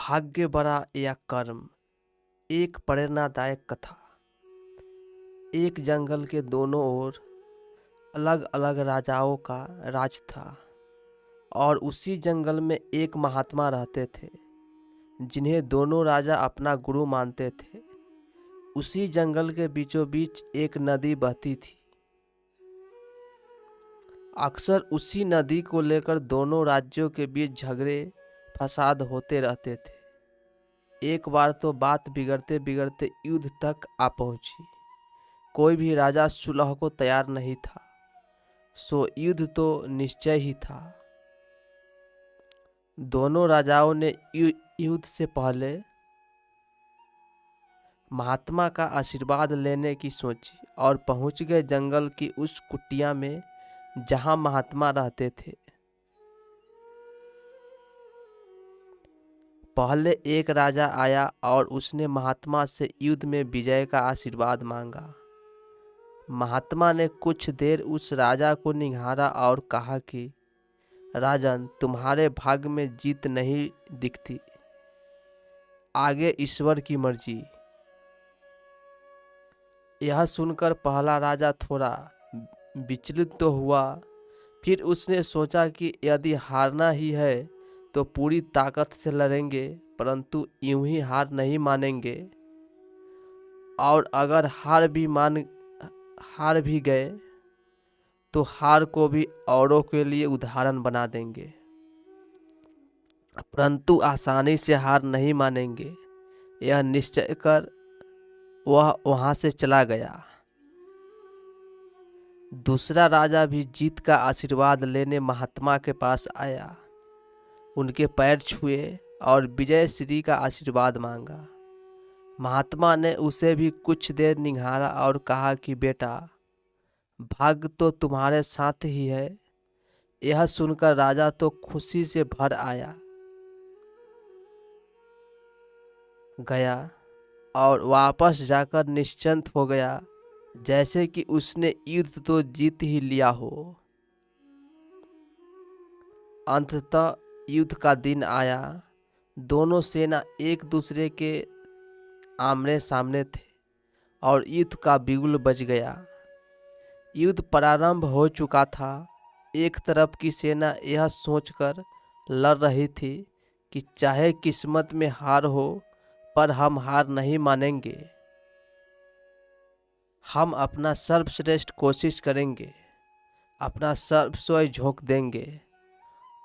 भाग्य बड़ा या कर्म। एक प्रेरणादायक कथा। एक जंगल के दोनों ओर अलग अलग राजाओं का राज था और उसी जंगल में एक महात्मा रहते थे जिन्हें दोनों राजा अपना गुरु मानते थे। उसी जंगल के बीचों बीच एक नदी बहती थी। अक्सर उसी नदी को लेकर दोनों राज्यों के बीच झगड़े फसाद होते रहते थे। एक बार तो बात बिगड़ते बिगड़ते युद्ध तक आ पहुंची। कोई भी राजा सुलह को तैयार नहीं था, सो युद्ध तो निश्चय ही था। दोनों राजाओं ने युद्ध से पहले महात्मा का आशीर्वाद लेने की सोची और पहुंच गए जंगल की उस कुटिया में जहां महात्मा रहते थे। पहले एक राजा आया और उसने महात्मा से युद्ध में विजय का आशीर्वाद मांगा। महात्मा ने कुछ देर उस राजा को निहारा और कहा कि राजन, तुम्हारे भाग्य में जीत नहीं दिखती, आगे ईश्वर की मर्जी। यह सुनकर पहला राजा थोड़ा विचलित तो हुआ, फिर उसने सोचा कि यदि हारना ही है तो पूरी ताकत से लड़ेंगे, परंतु यूं ही हार नहीं मानेंगे, और अगर हार भी गए तो हार को भी औरों के लिए उदाहरण बना देंगे, परंतु आसानी से हार नहीं मानेंगे। यह निश्चय कर वह वहां से चला गया। दूसरा राजा भी जीत का आशीर्वाद लेने महात्मा के पास आया, उनके पैर छुए और विजय श्री का आशीर्वाद मांगा। महात्मा ने उसे भी कुछ देर निहारा और कहा कि बेटा, भाग्य तो तुम्हारे साथ ही है। यह सुनकर राजा तो खुशी से भर गया और वापस जाकर निश्चिंत हो गया, जैसे कि उसने युद्ध तो जीत ही लिया हो। अंततः युद्ध का दिन आया। दोनों सेना एक दूसरे के आमने सामने थे और युद्ध का बिगुल बज गया। युद्ध प्रारंभ हो चुका था। एक तरफ की सेना यह सोचकर लड़ रही थी कि चाहे किस्मत में हार हो, पर हम हार नहीं मानेंगे। हम अपना सर्वश्रेष्ठ कोशिश करेंगे, अपना सर्वस्व झोंक देंगे।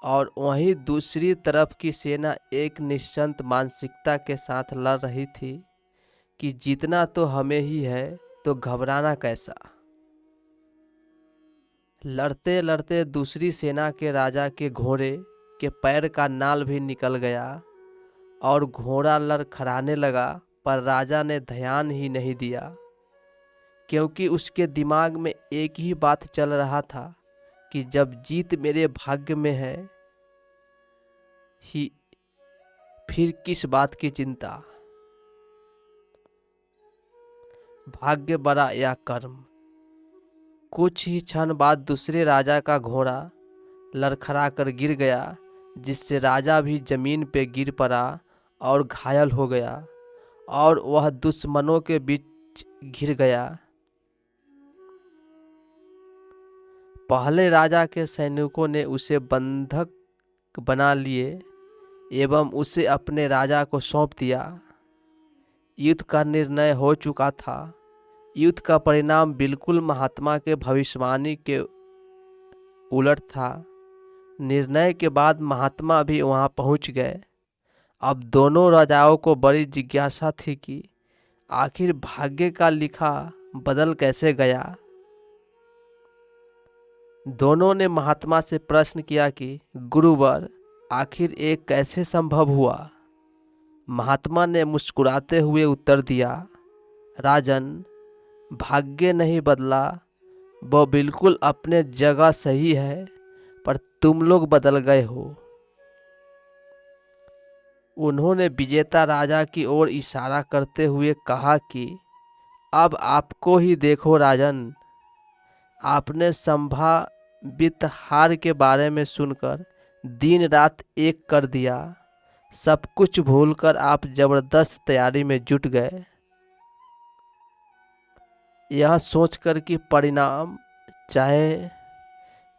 और वहीं दूसरी तरफ की सेना एक निश्चिंत मानसिकता के साथ लड़ रही थी कि जीतना तो हमें ही है, तो घबराना कैसा। लड़ते लड़ते दूसरी सेना के राजा के घोड़े के पैर का नाल भी निकल गया और घोड़ा लड़खड़ाने लगा, पर राजा ने ध्यान ही नहीं दिया, क्योंकि उसके दिमाग में एक ही बात चल रहा था कि जब जीत मेरे भाग्य में है ही, फिर किस बात की चिंता। भाग्य बड़ा या कर्म। कुछ ही क्षण बाद दूसरे राजा का घोड़ा लड़खड़ा कर गिर गया, जिससे राजा भी जमीन पे गिर पड़ा और घायल हो गया और वह दुश्मनों के बीच घिर गया। पहले राजा के सैनिकों ने उसे बंधक बना लिए एवं उसे अपने राजा को सौंप दिया। युद्ध का निर्णय हो चुका था। युद्ध का परिणाम बिल्कुल महात्मा के भविष्यवाणी के उलट था। निर्णय के बाद महात्मा भी वहां पहुंच गए। अब दोनों राजाओं को बड़ी जिज्ञासा थी कि आखिर भाग्य का लिखा बदल कैसे गया। दोनों ने महात्मा से प्रश्न किया कि गुरुवर, आखिर ये कैसे संभव हुआ। महात्मा ने मुस्कुराते हुए उत्तर दिया, राजन, भाग्य नहीं बदला, वो बिल्कुल अपने जगह सही है, पर तुम लोग बदल गए हो। उन्होंने विजेता राजा की ओर इशारा करते हुए कहा कि अब आपको ही देखो राजन, आपने संभावित हार के बारे में सुनकर दिन रात एक कर दिया। सब कुछ भूलकर आप जबरदस्त तैयारी में जुट गए, यह सोचकर कि परिणाम चाहे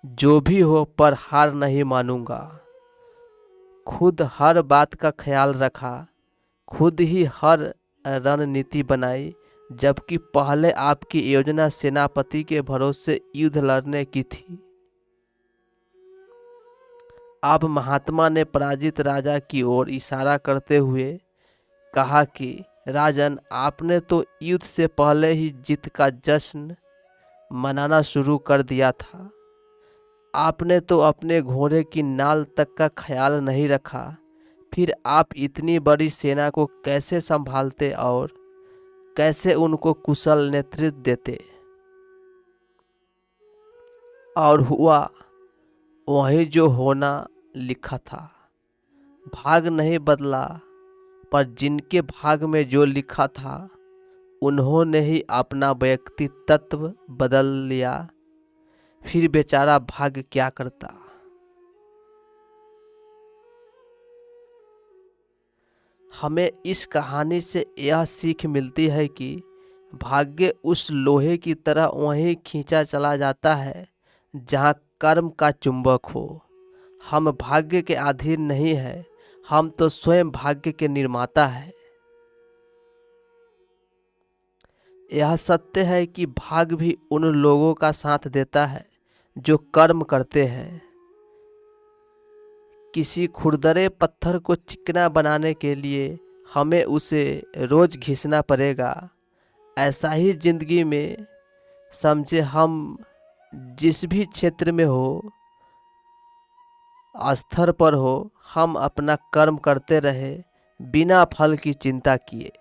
जो भी हो पर हार नहीं मानूंगा। खुद हर बात का ख्याल रखा, खुद ही हर रणनीति बनाई, जबकि पहले आपकी योजना सेनापति के भरोसे युद्ध लड़ने की थी। अब महात्मा ने पराजित राजा की ओर इशारा करते हुए कहा कि राजन, आपने तो युद्ध से पहले ही जीत का जश्न मनाना शुरू कर दिया था। आपने तो अपने घोड़े की नाल तक का ख्याल नहीं रखा। फिर आप इतनी बड़ी सेना को कैसे संभालते और कैसे उनको कुशल नेतृत्व देते? और हुआ वही जो होना लिखा था। भाग नहीं बदला, पर जिनके भाग में जो लिखा था उन्होंने ही अपना व्यक्तित्व बदल लिया। फिर बेचारा भाग्य क्या करता। हमें इस कहानी से यह सीख मिलती है कि भाग्य उस लोहे की तरह वहीं खींचा चला जाता है जहां कर्म का चुंबक हो। हम भाग्य के अधीन नहीं हैं, हम तो स्वयं भाग्य के निर्माता हैं। यह सत्य है कि भाग्य भी उन लोगों का साथ देता है जो कर्म करते हैं। किसी खुरदरे पत्थर को चिकना बनाने के लिए हमें उसे रोज घिसना पड़ेगा। ऐसा ही जिंदगी में समझे, हम जिस भी क्षेत्र में हो, स्तर पर हो, हम अपना कर्म करते रहे बिना फल की चिंता किए।